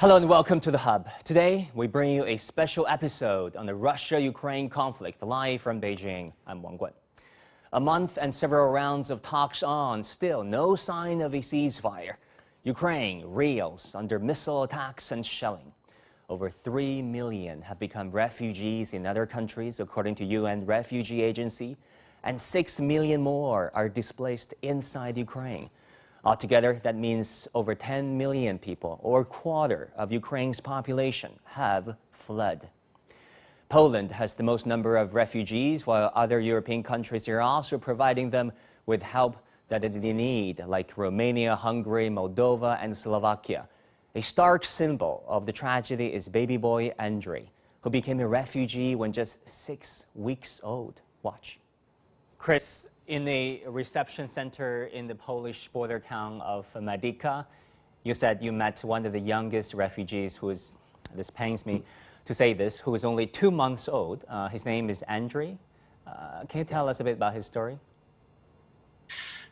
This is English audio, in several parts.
Hello and welcome to The Hub. Today, we bring you a special episode on the Russia-Ukraine conflict, live from Beijing. I'm Wang Guan. A month and several rounds of talks on, still no sign of a ceasefire. Ukraine reels under missile attacks and shelling. Over 3 million have become refugees in other countries, according to UN Refugee Agency, and 6 million more are displaced inside Ukraine. Altogether, that means over 10 million people, or a quarter of Ukraine's population, have fled. Poland has the most number of refugees, while other European countries are also providing them with help that they need, like Romania, Hungary, Moldova, and Slovakia. A stark symbol of the tragedy is baby boy Andrei, who became a refugee when just 6 weeks old. Watch. Chris, in a reception center in the Polish border town of Medyka, you said you met one of the youngest refugees who is, this pains me to say this, who is only 2 months old. His name is Andrei. Can you tell us a bit about his story?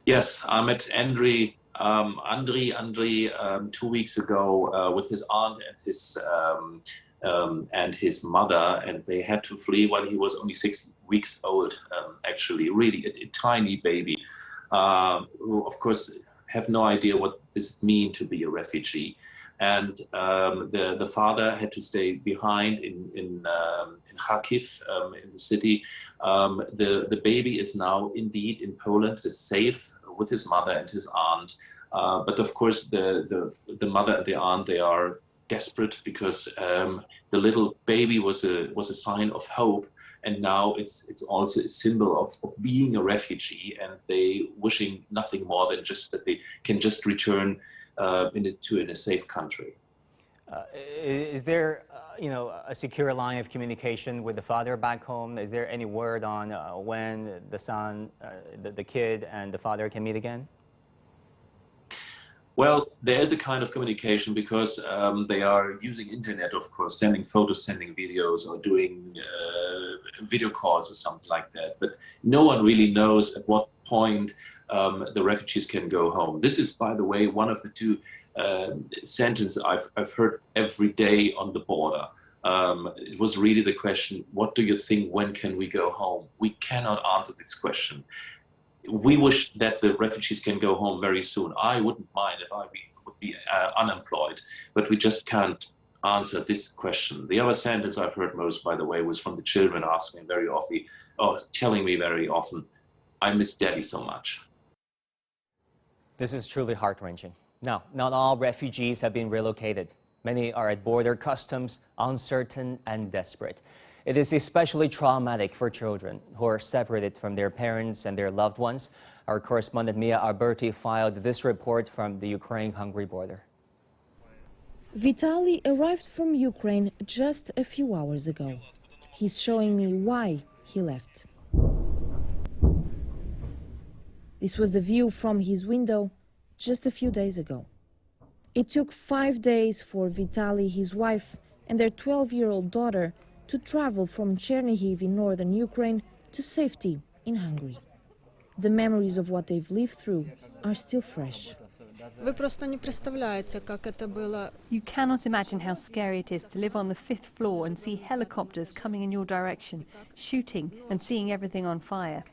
Yes, I met Andrei 2 weeks ago with his aunt and his mother, and they had to flee when he was only 6 weeks old, actually, really a tiny baby, who of course have no idea what this means to be a refugee. And the father had to stay behind in Kharkiv, in the city. The baby is now indeed in Poland, is safe with his mother and his aunt. But of course, the mother and the aunt, they are desperate because the little baby was a sign of hope, and now it's also a symbol of being a refugee, and they wishing nothing more than just that they can just return in a safe country. Is there a secure line of communication with the father back home? Is there any word on when the son, the kid and the father can meet again? Well, there is a kind of communication because they are using internet, of course, sending photos, sending videos, or doing video calls or something like that. But no one really knows at what point the refugees can go home. This is, by the way, one of the two sentences I've heard every day on the border. It was really the question, what do you think, when can we go home? We cannot answer this question. We wish that the refugees can go home very soon. I wouldn't mind if I would be unemployed, but we just can't answer this question. The other sentence I've heard most, by the way, was from the children asking very often, or telling me very often, I miss Daddy so much. This is truly heart-wrenching. Now, not all refugees have been relocated. Many are at border customs, uncertain and desperate. It is especially traumatic for children who are separated from their parents and their loved ones. Our correspondent Mia Alberti filed this report from the Ukraine-Hungary border. Vitaly arrived from Ukraine just a few hours ago. He's showing me why he left. This was the view from his window just a few days ago. It took 5 days for Vitaly, his wife, and their 12-year-old daughter to travel from Chernihiv in northern Ukraine to safety in Hungary. The memories of what they've lived through are still fresh. You cannot imagine how scary it is to live on the 5th floor and see helicopters coming in your direction, shooting and seeing everything on fire.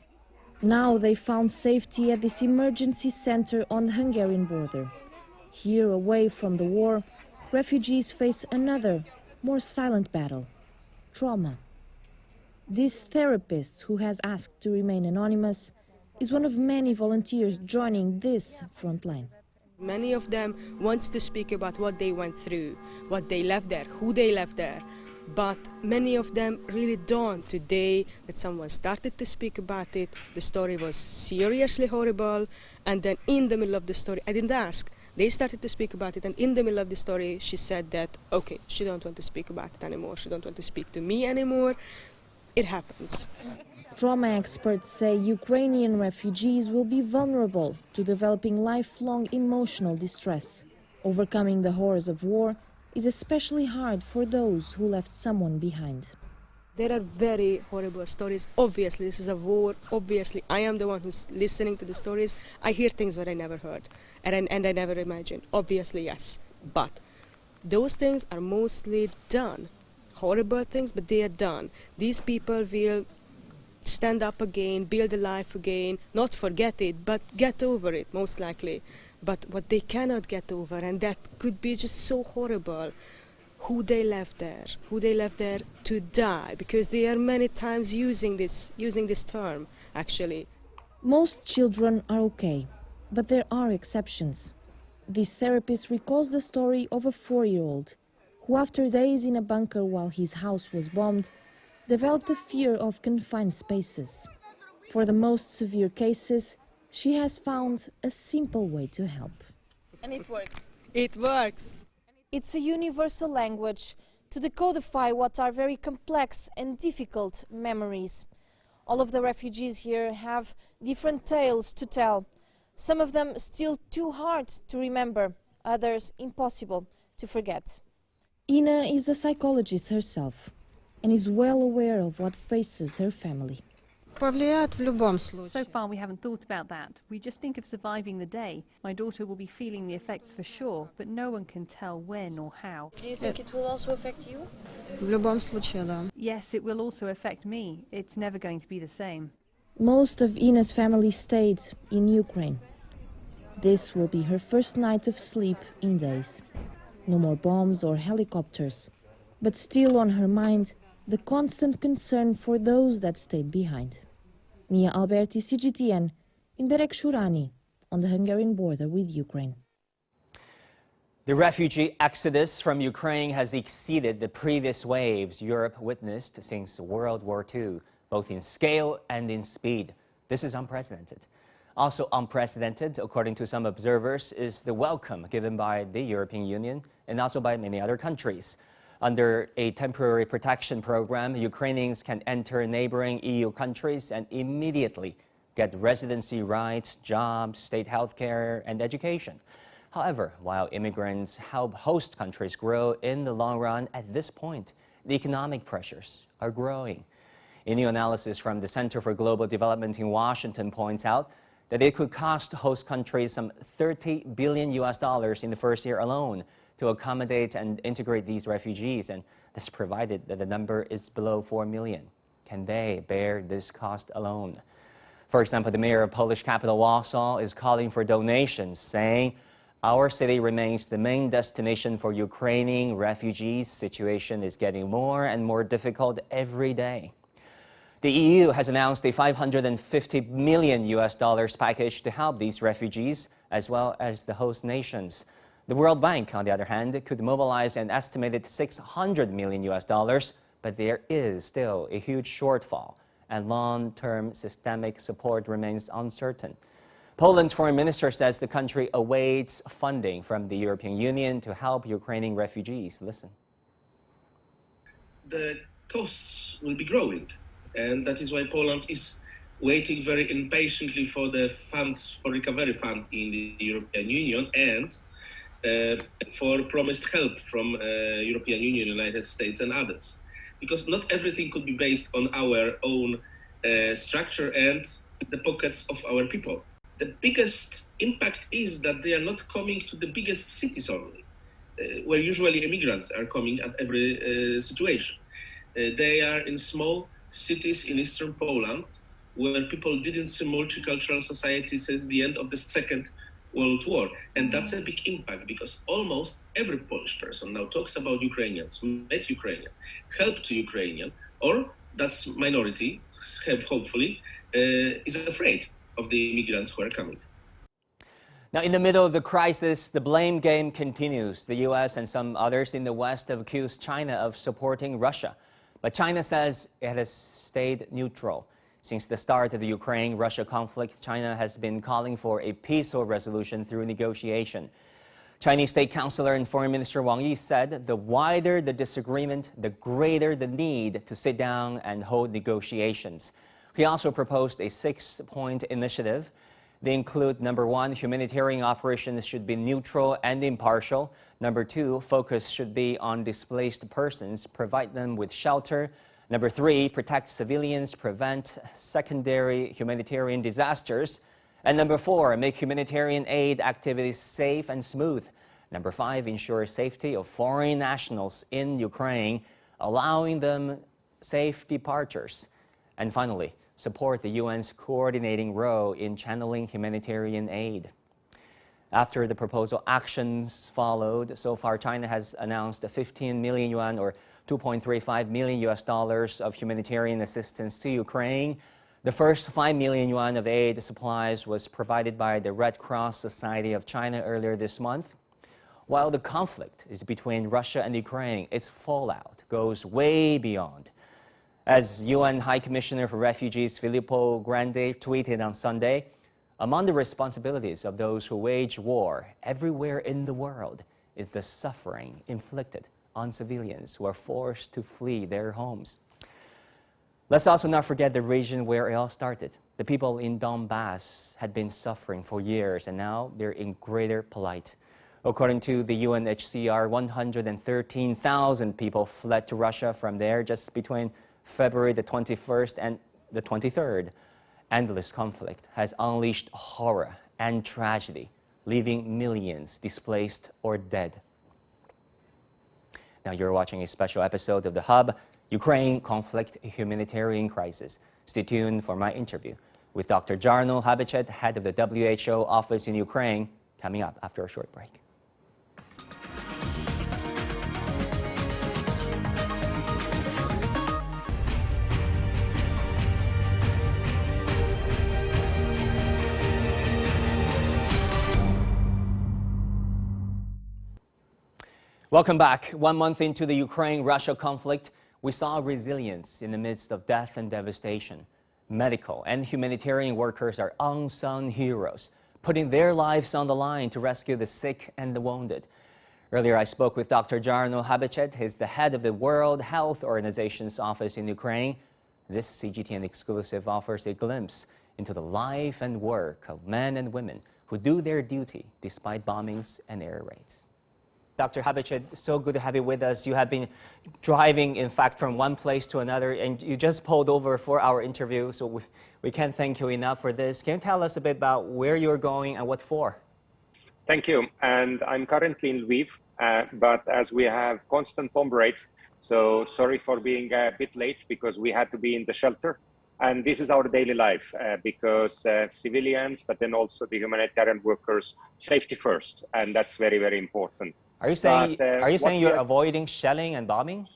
Now they found safety at this emergency center on the Hungarian border. Here, away from the war, refugees face another, more silent battle: trauma. This therapist, who has asked to remain anonymous, is one of many volunteers joining this front line. Many of them want to speak about what they went through, what they left there, who they left there. But many of them really don't. Today that someone started to speak about it, the story was seriously horrible, and then in the middle of the story, I didn't ask, they started to speak about it, and in the middle of the story she said that, okay, she don't want to speak about it anymore, she don't want to speak to me anymore. It happens. Trauma experts say Ukrainian refugees will be vulnerable to developing lifelong emotional distress. Overcoming the horrors of war is especially hard for those who left someone behind. There are very horrible stories. Obviously, this is a war. Obviously, I am the one who's listening to the stories. I hear things that I never heard and I never imagined. Obviously, yes. But Those things are mostly done. Horrible things, but they are done. These people will stand up again, build a life again, not forget it, but get over it, most likely. But what they cannot get over, and that could be just so horrible, who they left there to die, because they are many times using this term, actually. Most children are okay, but there are exceptions. This therapist recalls the story of a 4-year-old who, after days in a bunker while his house was bombed, developed a fear of confined spaces. For the most severe cases, she has found a simple way to help. And it works. It works. It's a universal language to decodify what are very complex and difficult memories. All of the refugees here have different tales to tell. Some of them still too hard to remember, others impossible to forget. Ina is a psychologist herself and is well aware of what faces her family. So far we haven't thought about that. We just think of surviving the day. My daughter will be feeling the effects for sure, but no one can tell when or how. Do you think it will also affect you? Yes, it will also affect me. It's never going to be the same. Most of Ina's family stayed in Ukraine. This will be her first night of sleep in days. No more bombs or helicopters, but still on her mind, the constant concern for those that stayed behind. Mia Alberti, CGTN, in Beregshurani, on the Hungarian border with Ukraine. The refugee exodus from Ukraine has exceeded the previous waves Europe witnessed since World War II, both in scale and in speed. This is unprecedented. Also unprecedented, according to some observers, is the welcome given by the European Union and also by many other countries. Under a temporary protection program, Ukrainians can enter neighboring EU countries and immediately get residency rights, jobs, state health care, and education. However, while immigrants help host countries grow in the long run, at this point, the economic pressures are growing. A new analysis from the Center for Global Development in Washington points out that it could cost host countries some $30 billion in the first year alone to accommodate and integrate these refugees, and this provided that the number is below 4 million. Can they bear this cost alone? For example, the mayor of Polish capital Warsaw is calling for donations, saying, "Our city remains the main destination for Ukrainian refugees. Situation is getting more and more difficult every day." The EU has announced a $550 million package to help these refugees, as well as the host nations. The World Bank, on the other hand, could mobilize an estimated $600 million, but there is still a huge shortfall, and long-term systemic support remains uncertain. Poland's foreign minister says the country awaits funding from the European Union to help Ukrainian refugees. Listen. The costs will be growing, and that is why Poland is waiting very impatiently for the funds, for recovery fund in the European Union, and for promised help from European Union, United States and others. Because not everything could be based on our own structure and the pockets of our people. The biggest impact is that they are not coming to the biggest cities only, where usually immigrants are coming at every situation. They are in small cities in eastern Poland, where people didn't see multicultural society since the end of the Second World War. And that's a big impact, because almost every Polish person now talks about Ukrainians, met Ukrainian, help to Ukrainian, or that's minority, hopefully, is afraid of the immigrants who are coming. Now, in the middle of the crisis, the blame game continues. The U.S. and some others in the West have accused China of supporting Russia. But China says it has stayed neutral. Since the start of the Ukraine-Russia conflict, China has been calling for a peaceful resolution through negotiation. Chinese State Councilor and Foreign Minister Wang Yi said the wider the disagreement, the greater the need to sit down and hold negotiations. He also proposed a 6-point initiative. They include, number 1, humanitarian operations should be neutral and impartial. Number 2, focus should be on displaced persons, provide them with shelter. Number 3, protect civilians, prevent secondary humanitarian disasters. And number 4, make humanitarian aid activities safe and smooth. Number 5, ensure safety of foreign nationals in Ukraine, allowing them safe departures. And finally, support the UN's coordinating role in channeling humanitarian aid. After the proposal, actions followed. So far, China has announced 15 million yuan or $2.35 million of humanitarian assistance to Ukraine. The first 5 million yuan of aid supplies was provided by the Red Cross Society of China earlier this month. While the conflict is between Russia and Ukraine, its fallout goes way beyond. As UN High Commissioner for Refugees Filippo Grandi tweeted on Sunday, among the responsibilities of those who wage war everywhere in the world is the suffering inflicted on civilians who are forced to flee their homes. Let's also not forget the region where it all started. The people in Donbass had been suffering for years, and now they're in greater plight. According to the UNHCR, 113,000 people fled to Russia from there just between February the 21st and the 23rd. Endless conflict has unleashed horror and tragedy, leaving millions displaced or dead. Now you're watching a special episode of The Hub, Ukraine Conflict Humanitarian Crisis. Stay tuned for my interview with Dr. Jarno Habicht, head of the WHO office in Ukraine, coming up after a short break. Welcome back. 1 month into the Ukraine-Russia conflict, we saw resilience in the midst of death and devastation. Medical and humanitarian workers are unsung heroes, putting their lives on the line to rescue the sick and the wounded. Earlier, I spoke with Dr. Jarno Habicht. He's the head of the World Health Organization's office in Ukraine. This CGTN exclusive offers a glimpse into the life and work of men and women who do their duty despite bombings and air raids. Dr. Habicht, so good to have you with us. You have been driving, in fact, from one place to another, and you just pulled over for our interview, so we can't thank you enough for this. Can you tell us a bit about where you're going and what for? Thank you. And I'm currently in Lviv, but as we have constant bomb raids, so sorry for being a bit late because we had to be in the shelter. And this is our daily life because civilians, but then also the humanitarian workers, safety first. And that's very, very important. Are you saying you're avoiding shelling and bombing?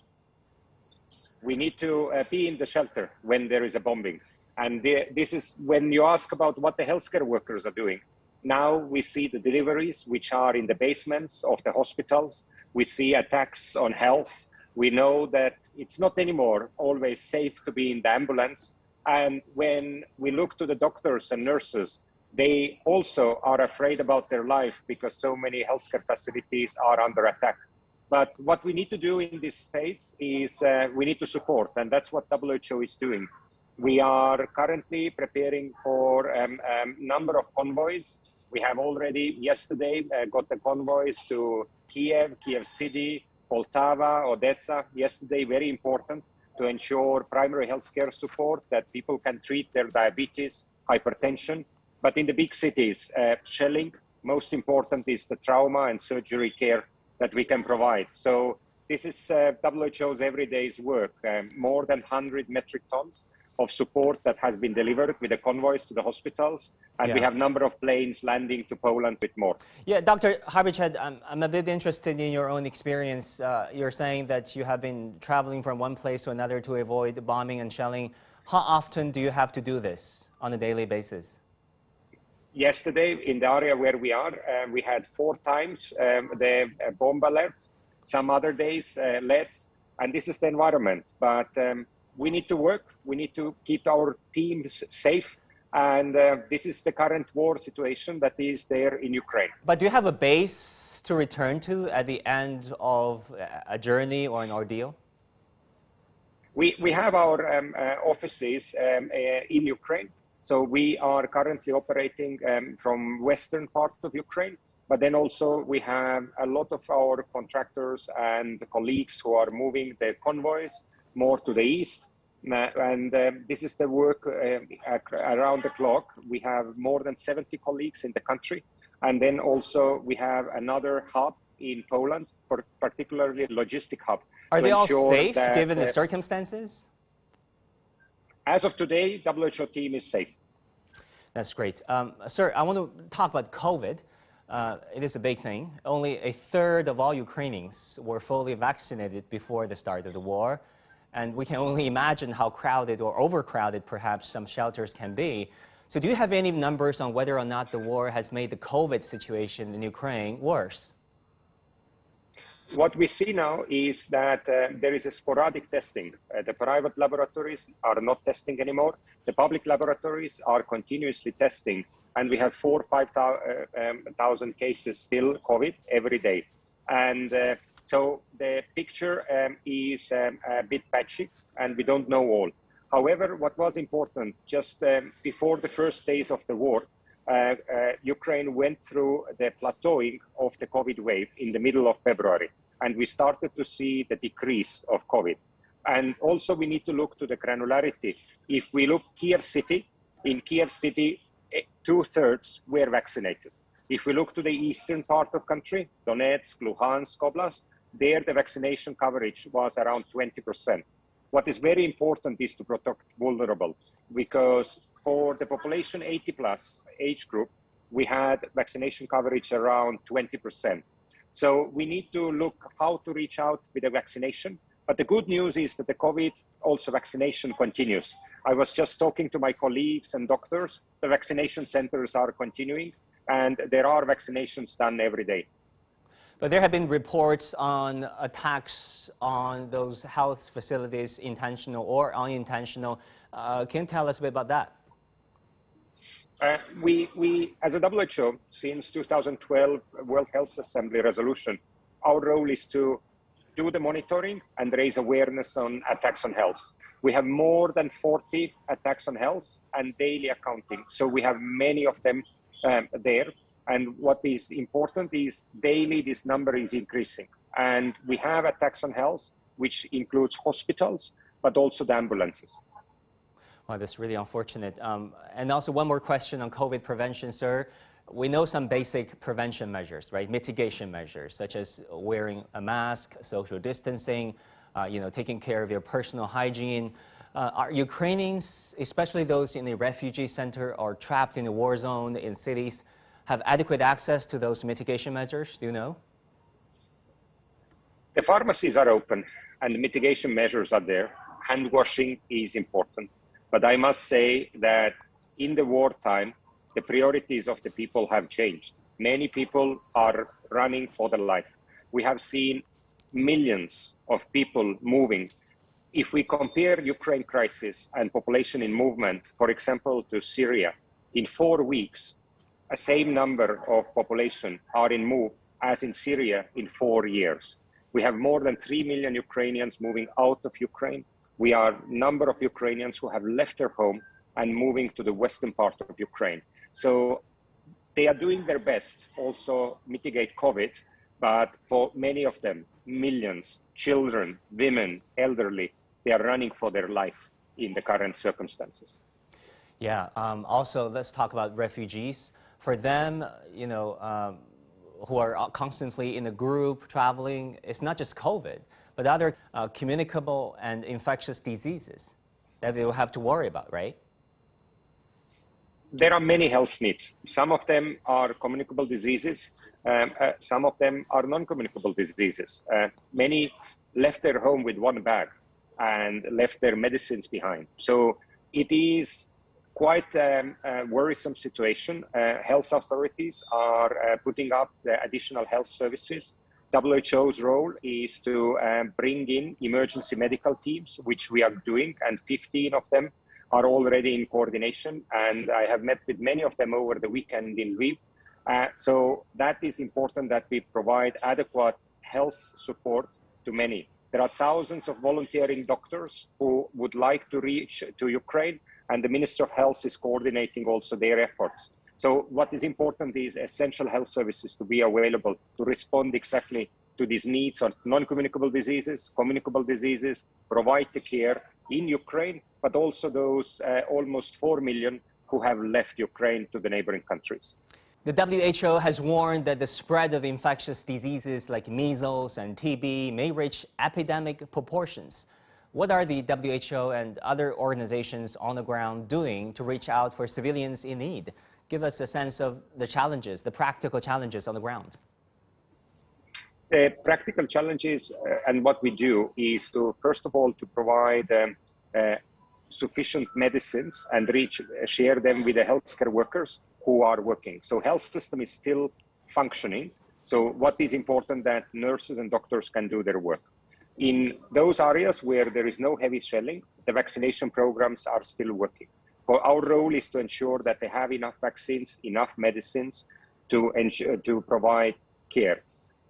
We need to be in the shelter when there is a bombing. And this is when you ask about what the healthcare workers are doing. Now we see the deliveries, which are in the basements of the hospitals. We see attacks on health. We know that it's not anymore always safe to be in the ambulance. And when we look to the doctors and nurses, they also are afraid about their life because so many healthcare facilities are under attack. But what we need to do in this phase is we need to support, and that's what WHO is doing. We are currently preparing for a number of convoys. We have already yesterday got the convoys to Kiev City, Poltava, Odessa. Yesterday, very important to ensure primary healthcare support that people can treat their diabetes, hypertension. But in the big cities, shelling, most important is the trauma and surgery care that we can provide. So this is WHO's everyday's work, more than 100 metric tons of support that has been delivered with the convoys to the hospitals. And we have a number of planes landing to Poland with more. Yeah, Dr. Habicht, I'm a bit interested in your own experience. You're saying that you have been traveling from one place to another to avoid bombing and shelling. How often do you have to do this on a daily basis? Yesterday, in the area where we are, we had 4 times the bomb alert. Some other days, less. And this is the environment. But we need to work. We need to keep our teams safe. And this is the current war situation that is there in Ukraine. But do you have a base to return to at the end of a journey or an ordeal? We have our offices in Ukraine. So we are currently operating from western part of Ukraine, but then also we have a lot of our contractors and colleagues who are moving the convoys more to the east. And this is the work around the clock. We have more than 70 colleagues in the country And then also we have another hub in Poland, particularly a logistic hub. Are they all ensure safe that, given the circumstances? As of today, WHO team is safe. That's great. Sir, I want to talk about COVID. It is a big thing. Only a third of all Ukrainians were fully vaccinated before the start of the war. And we can only imagine how crowded or overcrowded perhaps some shelters can be. So do you have any numbers on whether or not the war has made the COVID situation in Ukraine worse? What we see now is that there is a sporadic testing. The private laboratories are not testing anymore. The public laboratories are continuously testing. And we have 4,000 or 5,000 cases still COVID every day. And so the picture is a bit patchy and we don't know all. However, what was important, just before the first days of the war, Ukraine went through the plateauing of the COVID wave in the middle of February, and we started to see the decrease of COVID. And also we need to look to the granularity. If we look Kiev city, in Kiev city, 2/3 were vaccinated. If we look to the eastern part of country, Donetsk, Luhansk, Oblast, there the vaccination coverage was around 20%. What is very important is to protect vulnerable, because for the population 80 plus age group, we had vaccination coverage around 20%. So we need to look how to reach out with the vaccination. But the good news is that the COVID also vaccination continues. I was just talking to my colleagues and doctors. The vaccination centers are continuing and there are vaccinations done every day. But there have been reports on attacks on those health facilities, intentional or unintentional. Can you tell us a bit about that? We, as a WHO, since 2012 World Health Assembly resolution, our role is to do the monitoring and raise awareness on attacks on health. We have more than 40 attacks on health and daily accounting. So we have many of them there. And what is important is daily this number is increasing. And we have attacks on health, which includes hospitals, but also the ambulances. Well, that's really unfortunate. And also one more question on COVID prevention, sir. We know some basic prevention measures, right? Mitigation measures, such as wearing a mask, social distancing, taking care of your personal hygiene. Are Ukrainians, especially those in the refugee center or trapped in a war zone in cities, have adequate access to those mitigation measures? Do you know? The pharmacies are open and the mitigation measures are there. Hand washing is important. But I must say that in the wartime, the priorities of the people have changed. Many people are running for their life. We have seen millions of people moving. If we compare Ukraine crisis and population in movement, for example, to Syria, in 4 weeks, a same number of population are in move as in Syria in 4 years. We have more than 3 million Ukrainians moving out of Ukraine. We are a number of Ukrainians who have left their home and moving to the western part of Ukraine. So they are doing their best also mitigate COVID, but for many of them, millions, children, women, elderly, they are running for their life in the current circumstances. Yeah, also let's talk about refugees. For them, who are constantly in a group traveling, it's not just COVID, but other communicable and infectious diseases that they will have to worry about, right? There are many health needs. Some of them are communicable diseases. Some of them are non-communicable diseases. Many left their home with one bag and left their medicines behind. So it is quite a worrisome situation. Health authorities are putting up the additional health services. WHO's role is to bring in emergency medical teams, which we are doing, and 15 of them are already in coordination. And I have met with many of them over the weekend in Lviv. So that is important that we provide adequate health support to many. There are thousands of volunteering doctors who would like to reach to Ukraine, and the Minister of Health is coordinating also their efforts. So what is important is essential health services to be available to respond exactly to these needs of non-communicable diseases, communicable diseases, provide the care in Ukraine, but also those almost 4 million who have left Ukraine to the neighboring countries. The WHO has warned that the spread of infectious diseases like measles and TB may reach epidemic proportions. What are the WHO and other organizations on the ground doing to reach out for civilians in need? Give us a sense of the challenges, the practical challenges on the ground. The practical challenges and what we do is to, first of all, to provide sufficient medicines and share them with the healthcare workers who are working. So health system is still functioning. So what is important that nurses and doctors can do their work. In those areas where there is no heavy shelling, the vaccination programs are still working. For our role is to ensure that they have enough vaccines, enough medicines to provide care.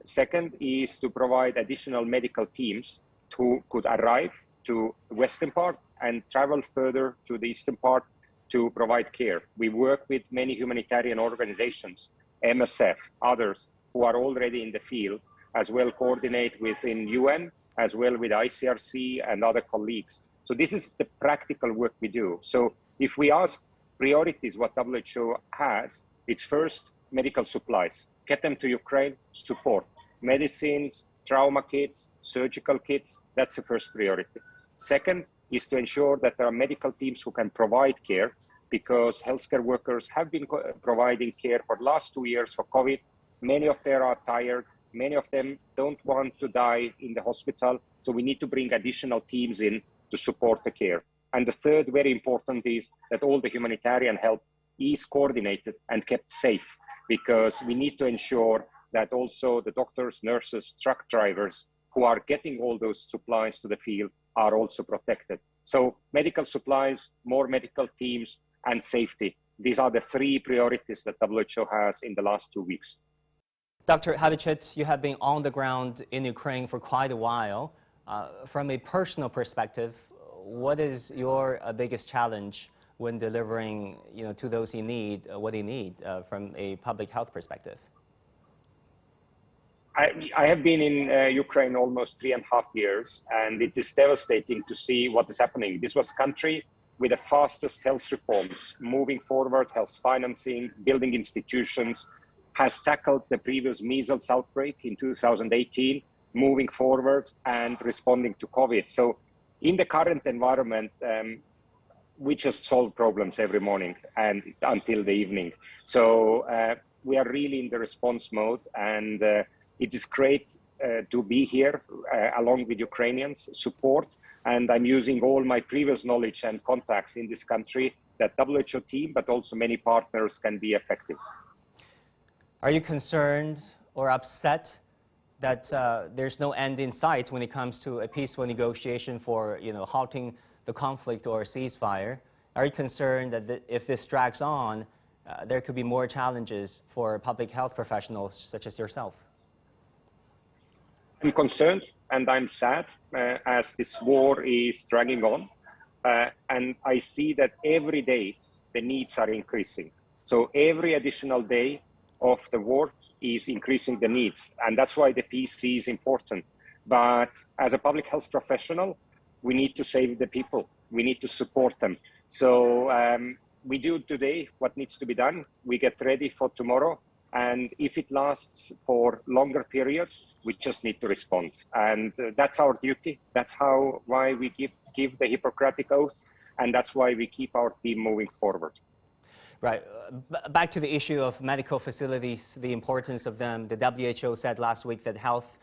Second is to provide additional medical teams who could arrive to the western part and travel further to the eastern part to provide care. We work with many humanitarian organizations, MSF, others who are already in the field, as well coordinate within UN, as well with ICRC and other colleagues. So this is the practical work we do. So if we ask priorities, what WHO has, it's first medical supplies. Get them to Ukraine, support. Medicines, trauma kits, surgical kits, that's the first priority. Second is to ensure that there are medical teams who can provide care, because healthcare workers have been providing care for the last 2 years for COVID. Many of them are tired. Many of them don't want to die in the hospital. So we need to bring additional teams in to support the care. And the third, very important, is that all the humanitarian help is coordinated and kept safe, because we need to ensure that also the doctors, nurses, truck drivers who are getting all those supplies to the field are also protected. So medical supplies, more medical teams, and safety. These are the three priorities that WHO has in the last 2 weeks. Dr. Habicht, you have been on the ground in Ukraine for quite a while. From a personal perspective, what is your biggest challenge when delivering, to those in need, what they need from a public health perspective? I have been in Ukraine almost 3.5 years, and it is devastating to see what is happening. This was a country with the fastest health reforms, moving forward, health financing, building institutions, has tackled the previous measles outbreak in 2018, moving forward and responding to COVID. So in the current environment, we just solve problems every morning and until the evening. So we are really in the response mode, and it is great to be here along with Ukrainians, support, and I'm using all my previous knowledge and contacts in this country that WHO team, but also many partners, can be effective. Are you concerned or upset that there's no end in sight when it comes to a peaceful negotiation for, halting the conflict or ceasefire? Are you concerned that if this drags on, there could be more challenges for public health professionals such as yourself? I'm concerned and I'm sad as this war is dragging on. And I see that every day the needs are increasing. So every additional day of the war is increasing the needs. And that's why the peace is important. But as a public health professional, we need to save the people. We need to support them. So we do today what needs to be done. We get ready for tomorrow. And if it lasts for longer period, we just need to respond. And that's our duty. That's why we give the Hippocratic Oath. And that's why we keep our team moving forward. Right. Back to the issue of medical facilities, the importance of them. The WHO said last week that health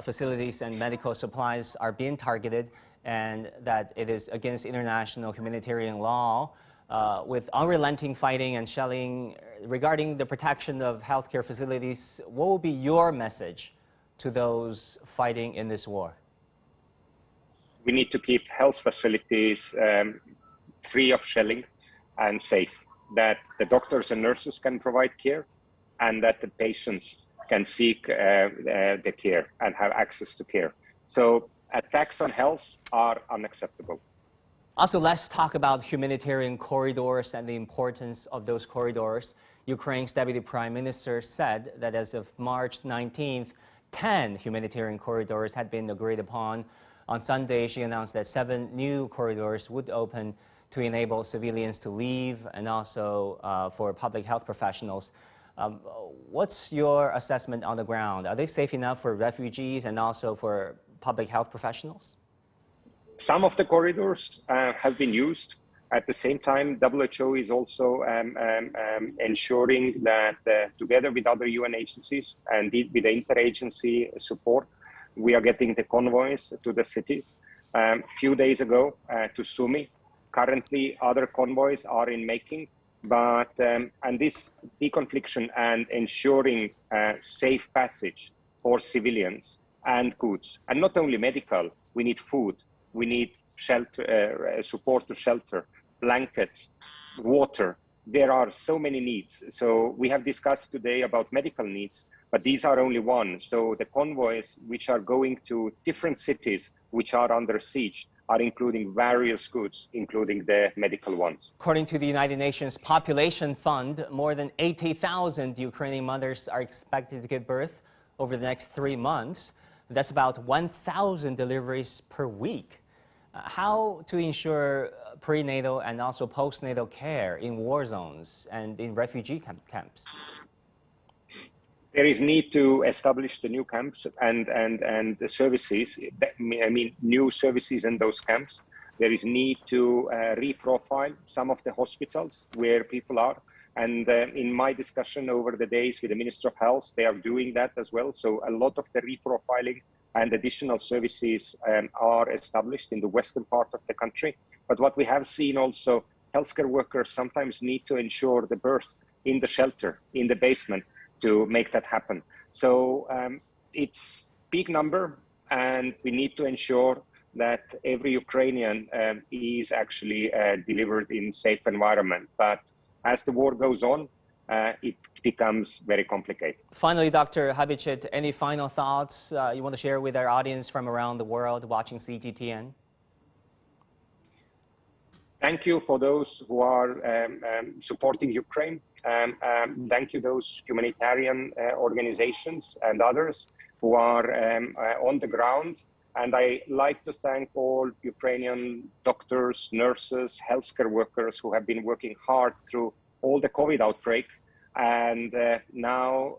facilities and medical supplies are being targeted, and that it is against international humanitarian law. With unrelenting fighting and shelling regarding the protection of healthcare facilities, what will be your message to those fighting in this war? We need to keep health facilities free of shelling and safe, that the doctors and nurses can provide care, and that the patients can seek the care and have access to care. So attacks on health are unacceptable. Also, let's talk about humanitarian corridors and the importance of those corridors. Ukraine's Deputy Prime Minister said that as of March 19th, 10 humanitarian corridors had been agreed upon. On Sunday, she announced that 7 new corridors would open to enable civilians to leave, and also for public health professionals. What's your assessment on the ground? Are they safe enough for refugees and also for public health professionals? Some of the corridors have been used. At the same time, WHO is also ensuring that together with other UN agencies and with the interagency support, we are getting the convoys to the cities. A few days ago to Sumy. Currently, other convoys are in making, but and this deconfliction and ensuring safe passage for civilians and goods, and not only medical. We need food, we need shelter, support to shelter, blankets, water. There are so many needs. So we have discussed today about medical needs, but these are only one. So the convoys which are going to different cities which are under siege are including various goods, including the medical ones. According to the United Nations Population Fund, more than 80,000 Ukrainian mothers are expected to give birth over the next 3 months. That's about 1,000 deliveries per week. How to ensure prenatal and also postnatal care in war zones and in refugee camps? There is need to establish the new camps and the services, I mean, new services in those camps. There is need to reprofile some of the hospitals where people are. And in my discussion over the days with the Minister of Health, they are doing that as well. So a lot of the reprofiling and additional services are established in the western part of the country. But what we have seen also, healthcare workers sometimes need to ensure the birth in the shelter, in the basement, to make that happen. So it's big number, and we need to ensure that every Ukrainian is actually delivered in safe environment. But as the war goes on, it becomes very complicated. Finally, Dr. Habicht, any final thoughts you want to share with our audience from around the world watching CGTN? Thank you for those who are supporting Ukraine. Thank you those humanitarian organizations and others who are on the ground. And I like to thank all Ukrainian doctors, nurses, healthcare workers who have been working hard through all the COVID outbreak and now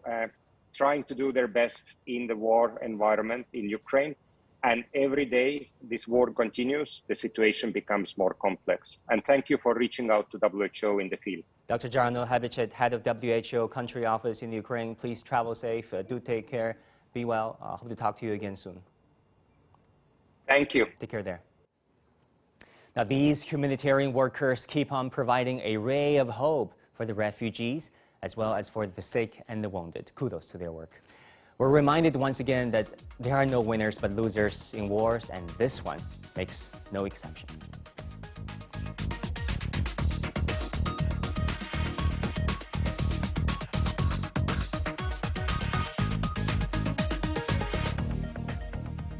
trying to do their best in the war environment in Ukraine. And every day this war continues, the situation becomes more complex. And thank you for reaching out to WHO in the field. Dr. Jarno Habicht, head of WHO country office in Ukraine, please travel safe, do take care, be well. Hope to talk to you again soon. Thank you. Take care there. Now, these humanitarian workers keep on providing a ray of hope for the refugees, as well as for the sick and the wounded. Kudos to their work. We're reminded once again that there are no winners but losers in wars, and this one makes no exception.